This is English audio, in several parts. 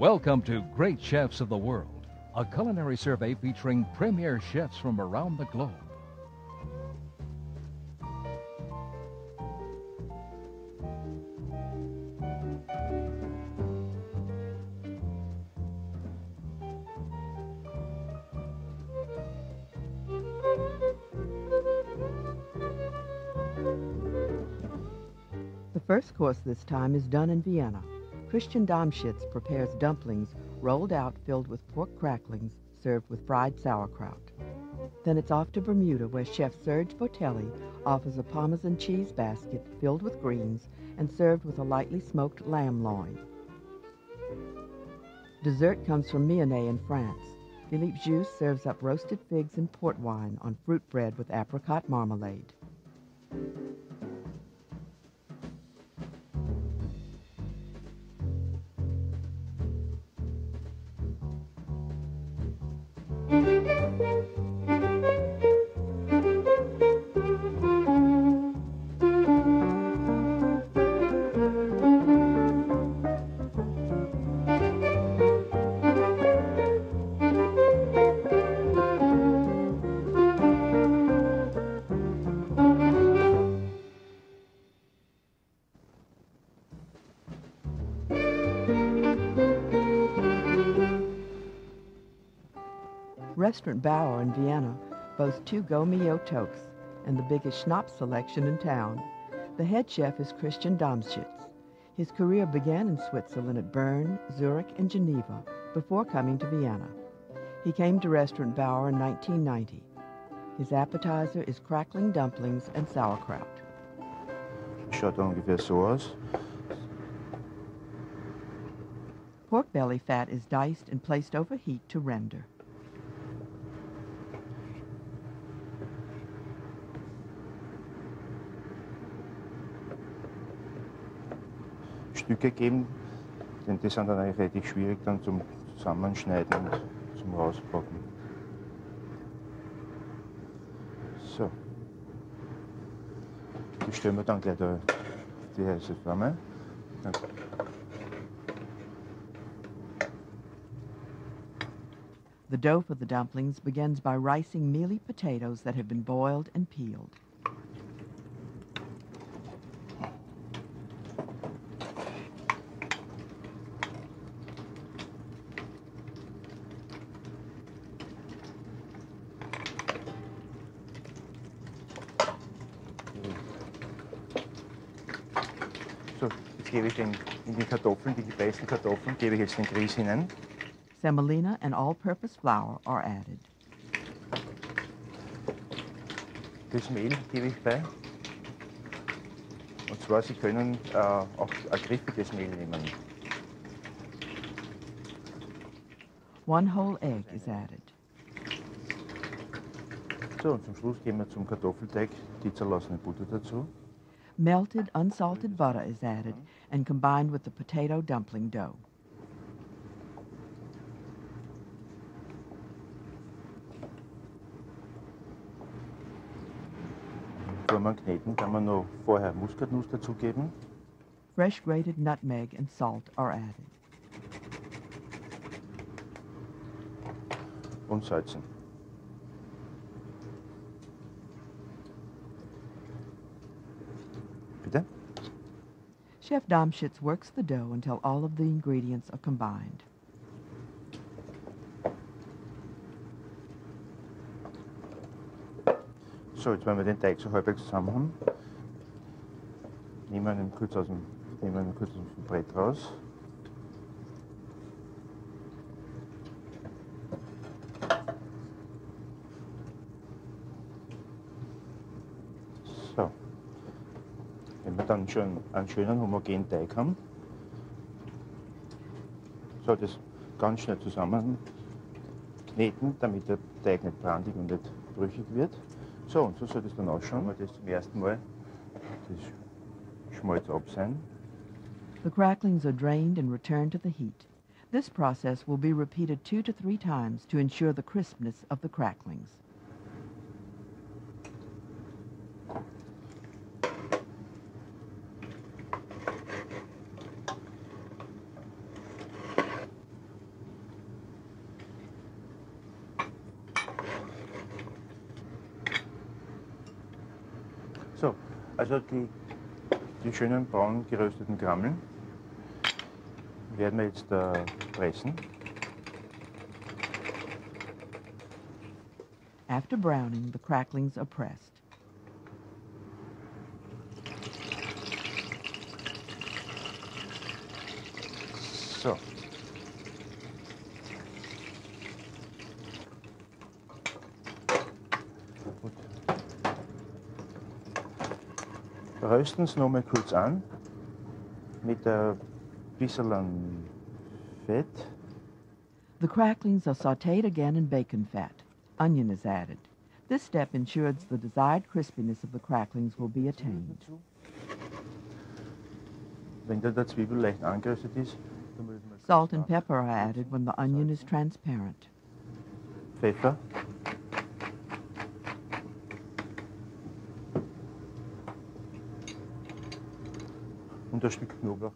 Welcome to Great Chefs of the World, a culinary survey featuring premier chefs from around the globe. The first course this time is done in Vienna. Christian Domschitz prepares dumplings rolled out filled with pork cracklings served with fried sauerkraut. Then it's off to Bermuda where Chef Serge Botelli offers a Parmesan cheese basket filled with greens and served with a lightly smoked lamb loin. Dessert comes from Mionnay in France. Philippe Jus serves up roasted figs and port wine on fruit bread with apricot marmalade. Restaurant Bauer in Vienna boasts 2 Gomio toques and the biggest schnapps selection in town. The head chef is Christian Domschitz. His career began in Switzerland at Bern, Zurich, and Geneva before coming to Vienna. He came to Restaurant Bauer in 1990. His appetizer is crackling dumplings and sauerkraut. Schaut ungefähr so aus. Pork belly fat is diced and placed over heat to render. Stücke geben, denn die sind dann eigentlich relativ schwierig dann zum Zusammenschneiden und zum Rauspacken. So. Die stellen wir dann gleich da auf die heiße Flamme. The dough for the dumplings begins by ricing mealy potatoes that have been boiled and peeled. So, jetzt gebe ich in die Kartoffeln, die gepressten Kartoffeln, gebe ich jetzt den Grieß hinein. Semolina and all-purpose flour are added. Das Mehl gebe ich bei. Und zwar, Sie können auch ein griffiges Mehl nehmen. 1 whole egg is added. So, und zum Schluss geben wir zum Kartoffelteig die zerlassene Butter dazu. Melted, unsalted butter is added and combined with the potato dumpling dough. Bevor wir kneten, kann man noch vorher Muskatnuss dazugeben. Fresh grated nutmeg and salt are added. Und salzen. Bitte? Chef Domschitz works the dough until all of the ingredients are combined. So, jetzt wenn wir den Teig so halbwegs zusammen haben, nehmen wir ihn kurz aus dem Brett raus. So, wenn wir dann schon einen schönen homogenen Teig haben, so das ganz schnell zusammen kneten, damit der Teig nicht brandig und nicht brüchig wird. So, und so soll das dann ausschauen. Wenn wir das zum ersten Mal das Schmalz ab sein. The cracklings are drained and returned to the heat. This process will be repeated 2 to 3 times to ensure the crispness of the cracklings. So, also die schönen braun gerösteten Krammeln werden wir jetzt pressen. After browning, the cracklings are pressed. So. Gut. Rösten es nochmal kurz an mit ein bisschen Fett. The cracklings are sautéed again in bacon fat. Onion is added. This step ensures the desired crispiness of the cracklings will be attained. Wenn der Zwiebel leicht angeröstet ist, dann müssen wir Salt and pepper are added when the onion is transparent. Pfeffer. Und ein Stück Knoblauch.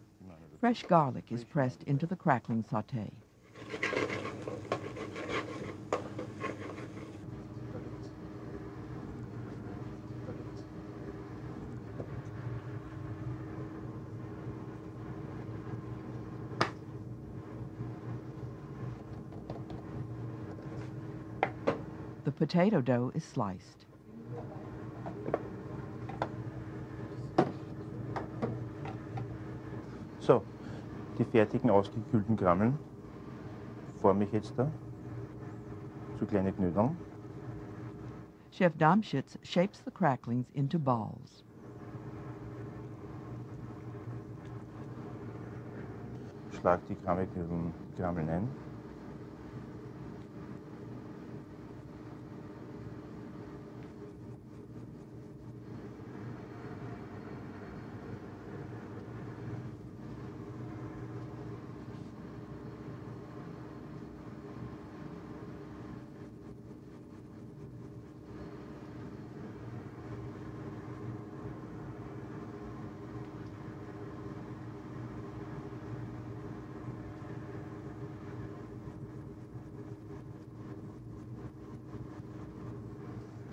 Fresh garlic is pressed into the crackling sauté. The potato dough is sliced. So, die fertigen ausgekühlten Krammeln forme ich jetzt da zu kleinen Knödeln. Chef Domschitz shapes the cracklings into balls. Schlag die Krammeln ein.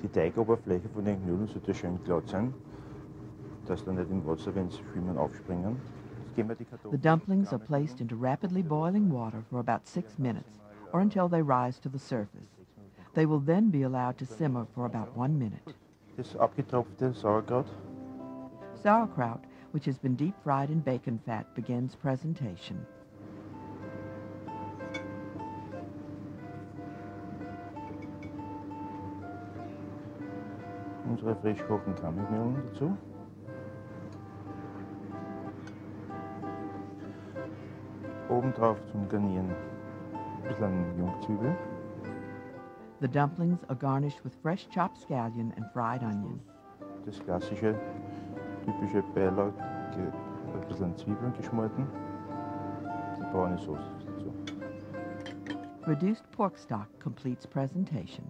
Die Teigoberfläche von den Knödeln sollte schön glatt sein, dass da nicht im Wasser, wenn sie schwimmen, aufspringen. The dumplings are placed into rapidly boiling water for about 6 minutes, or until they rise to the surface. They will then be allowed to simmer for about 1 minute. Das abgetropfte Sauerkraut. Sauerkraut, which has been deep fried in bacon fat, begins presentation. Unsere frisch gekochten Krammelknödeln dazu. Obendrauf zum Garnieren ein bisschen Jungzwiebel. The dumplings are garnished with fresh chopped scallion and fried onion. Das klassische, typische Beilage, ein bisschen Zwiebeln geschmolten. Die braune Soße dazu. Reduced pork stock completes presentation.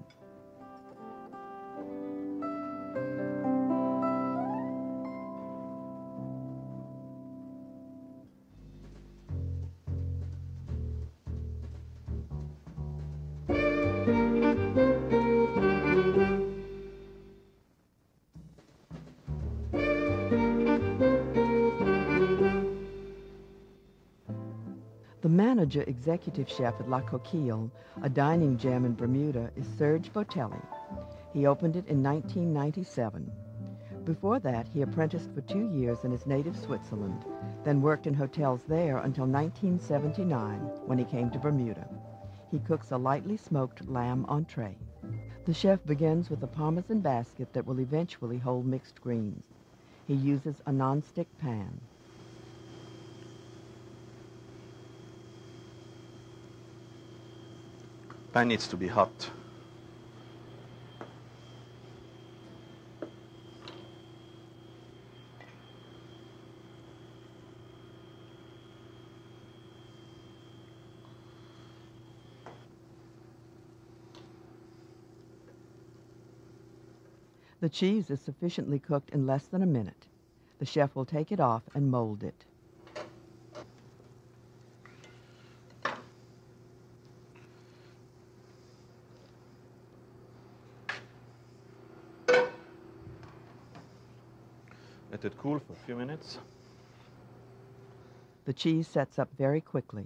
The manager executive chef at La Coquille, a dining gem in Bermuda, is Serge Botelli. He opened it in 1997. Before that, he apprenticed for 2 years in his native Switzerland, then worked in hotels there until 1979 when he came to Bermuda. He cooks a lightly smoked lamb entree. The chef begins with a Parmesan basket that will eventually hold mixed greens. He uses a non-stick pan. Pan needs to be hot. The cheese is sufficiently cooked in less than a minute. The chef will take it off and mold it. Let it cool for a few minutes. The cheese sets up very quickly.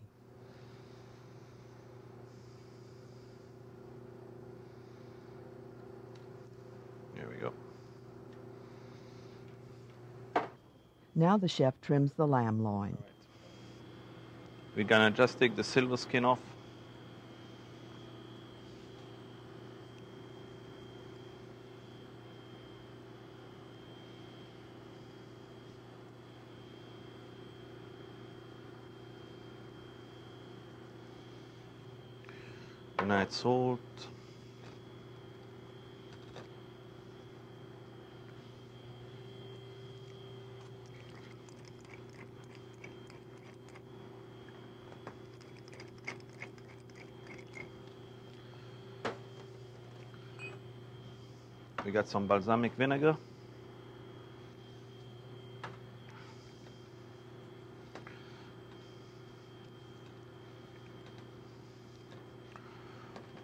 Here we go. Now the chef trims the lamb loin. We're gonna just take the silver skin off. And add salt. We got some balsamic vinegar.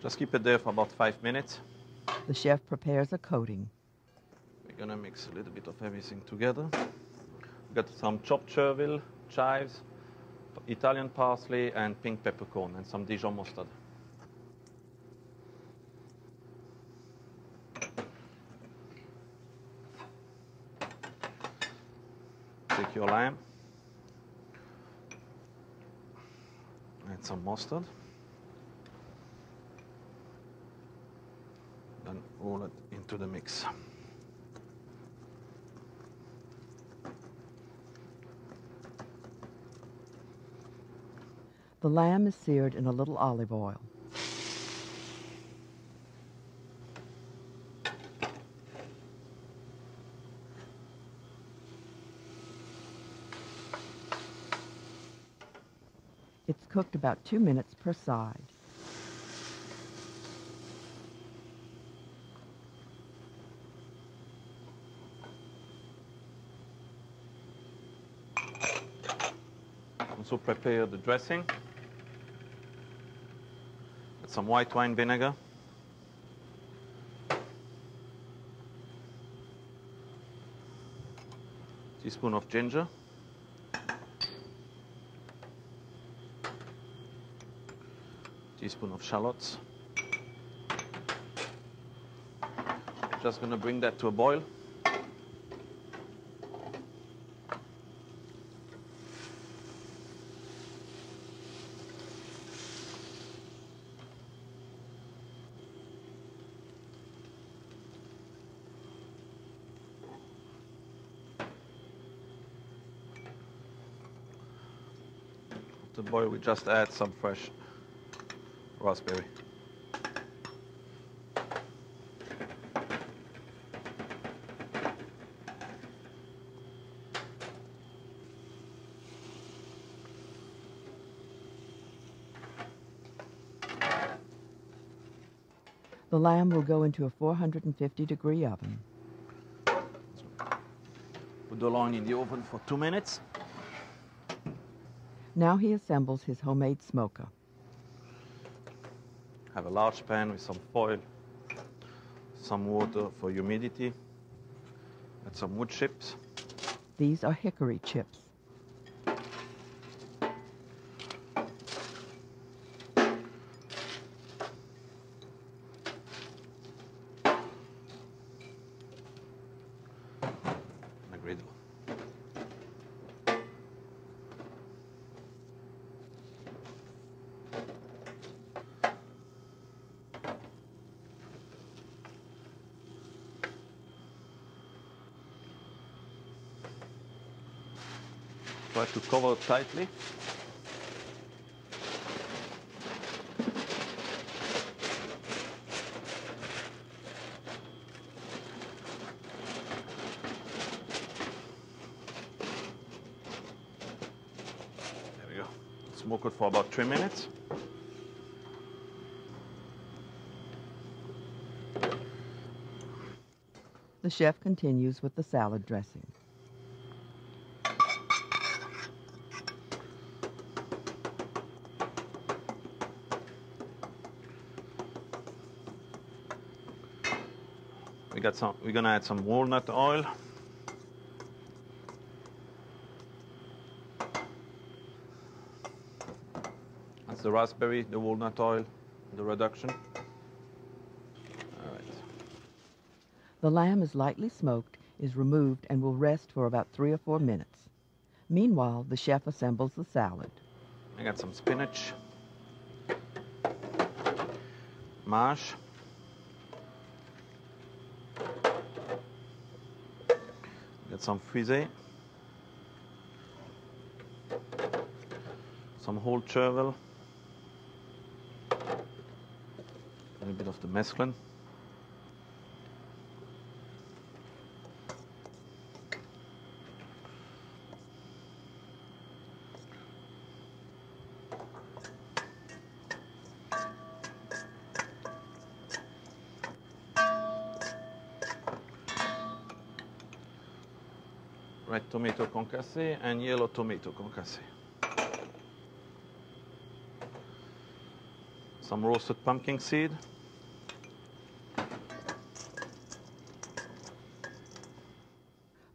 Just keep it there for about 5 minutes. The chef prepares a coating. We're gonna mix a little bit of everything together. We got some chopped chervil, chives, Italian parsley, and pink peppercorn, and some Dijon mustard. Take your lamb, add some mustard, then roll it into the mix. The lamb is seared in a little olive oil. It's cooked about 2 minutes per side. Also prepare the dressing. Add some white wine vinegar. Teaspoon of ginger. Teaspoon of shallots. Just gonna bring that to a boil. To boil, we just add some fresh raspberry. The lamb will go into a 450-degree oven. Put the loin in the oven for 2 minutes. Now he assembles his homemade smoker. Have a large pan with some foil, some water for humidity, add some wood chips. These are hickory chips. And a griddle. Try to cover it tightly. There we go. Smoke it for about 3 minutes. The chef continues with the salad dressing. We're gonna add some walnut oil. the raspberry, the walnut oil, the reduction. All right. The lamb is lightly smoked, is removed, and will rest for about 3 or 4 minutes. Meanwhile, the chef assembles the salad. I got some spinach, mash, got some frisée, some whole chervil, a little bit of the mesclun, red tomato concassé and yellow tomato concassé. Some roasted pumpkin seed.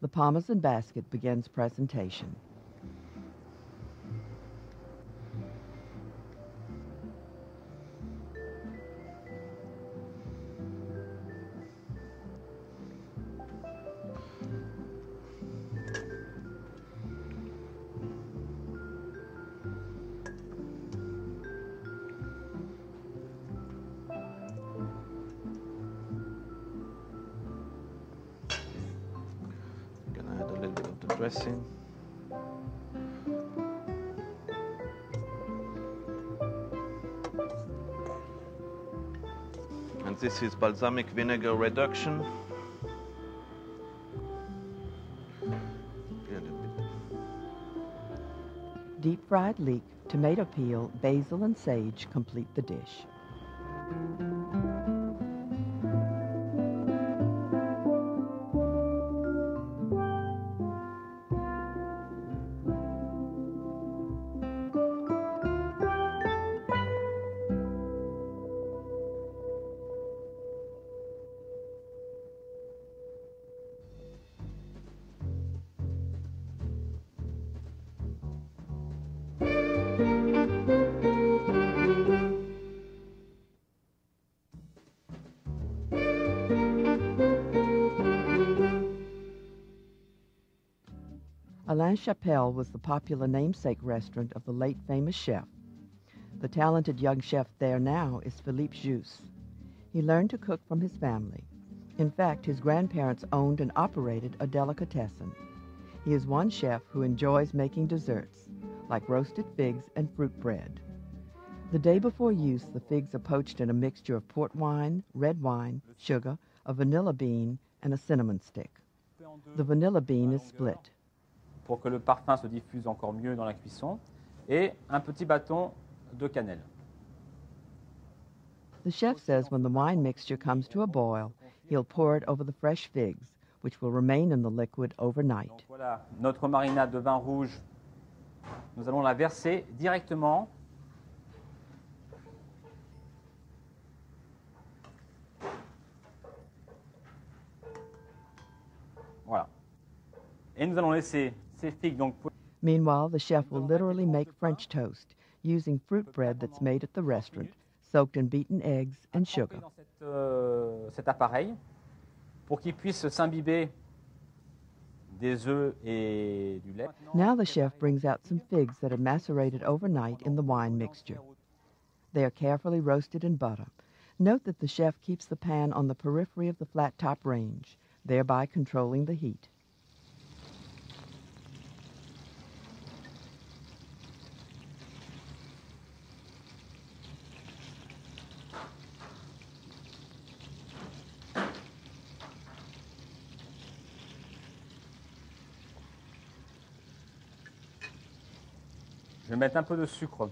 The Parmesan basket begins presentation. Gonna add a little bit of the dressing. And this is balsamic vinegar reduction. Yeah, a little bit. Deep-fried leek, tomato peel, basil, and sage complete the dish. Alain Chapelle was the popular namesake restaurant of the late famous chef. The talented young chef there now is Philippe Jousse. He learned to cook from his family. In fact, his grandparents owned and operated a delicatessen. He is one chef who enjoys making desserts, like roasted figs and fruit bread. The day before use, the figs are poached in a mixture of port wine, red wine, sugar, a vanilla bean, and a cinnamon stick. The vanilla bean is split. Pour que le parfum se diffuse encore mieux dans la cuisson, et un petit bâton de cannelle. The chef says when the wine mixture comes to a boil, he'll pour it over the fresh figs, which will remain in the liquid overnight. Donc voilà, notre marinade de vin rouge, nous allons la verser directement voilà. Et nous allons laisser ces figues donc. Meanwhile, the chef will literally make French toast using fruit bread that's made at the restaurant, soaked in beaten eggs and sugar. Dans cet appareil pour qu'il puisse s'imbiber des œufs et du lait. Now the chef brings out some figs that are macerated overnight in the wine mixture. They are carefully roasted in butter. Note that the chef keeps the pan on the periphery of the flat-top range, thereby controlling the heat. Je vais mettre un peu de sucre.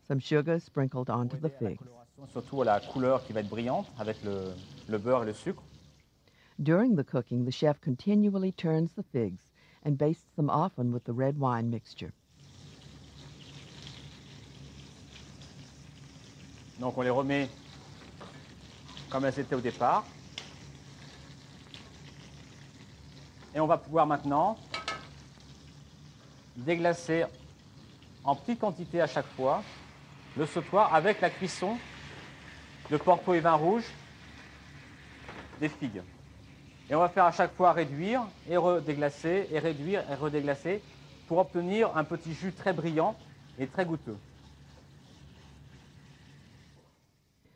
Some sugar sprinkled onto the figs. Surtout la couleur qui va être brillante avec le beurre et le sucre. During the cooking, the chef continually turns the figs and bastes them often with the red wine mixture. Donc on les remet comme elles étaient au départ. Et on va pouvoir maintenant déglacer en petite quantité à chaque fois le sautoir avec la cuisson de porto et vin rouge des figues. Et on va faire à chaque fois réduire et redéglacer, et réduire et redéglacer pour obtenir un petit jus très brillant et très goûteux.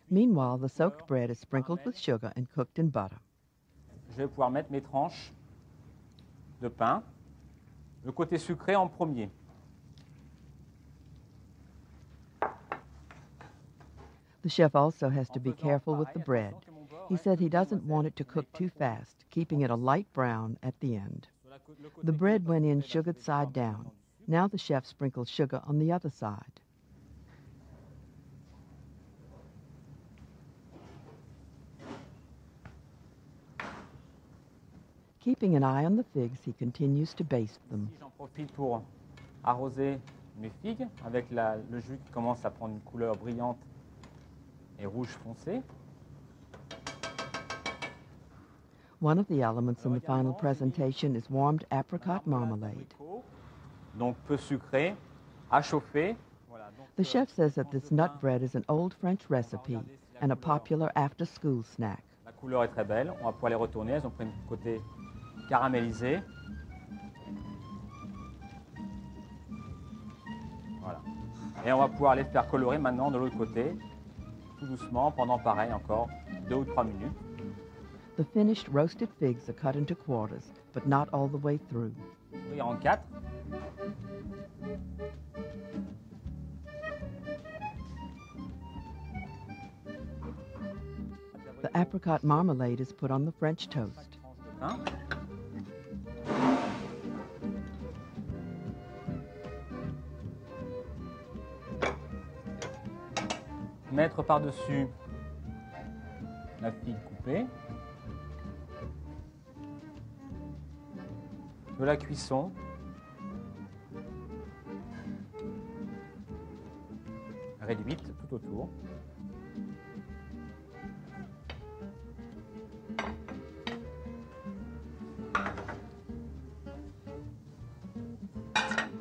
Meanwhile, the soaked bread is sprinkled with sugar and cooked in butter. Je vais pouvoir mettre mes tranches de pain, le côté sucré en premier. The chef also has to be careful with the bread. He said he doesn't want it to cook too fast, keeping it a light brown at the end. The bread went in sugared side down. Now the chef sprinkles sugar on the other side. Keeping an eye on the figs, he continues to baste them. J'en profite pour arroser mes figues avec le jus qui commence à prendre une couleur brillante et rouge foncé. One of the elements in the final presentation is warmed apricot marmalade. Donc peu sucré, à chauffer. The chef says that this nut bread is an old French recipe and a popular after-school snack. La couleur est très belle, on va pouvoir les retourner, elles ont pris un côté caramélisé. Voilà. Et on va pouvoir les faire colorer maintenant de l'autre côté, tout doucement, pendant pareil encore 2 ou 3 minutes. The finished roasted figs are cut into quarters, but not all the way through. Ouvrir en 4. The apricot marmalade is put on the French toast. Mettre par-dessus la figue coupée, de la cuisson, réduite tout autour.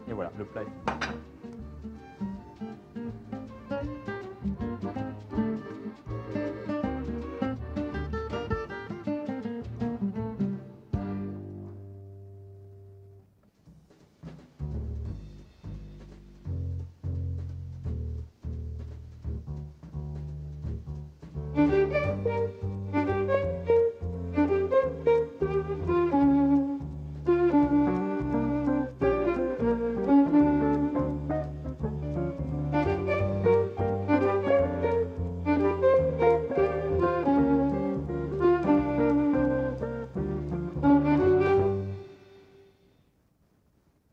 Et voilà, le plat est fini.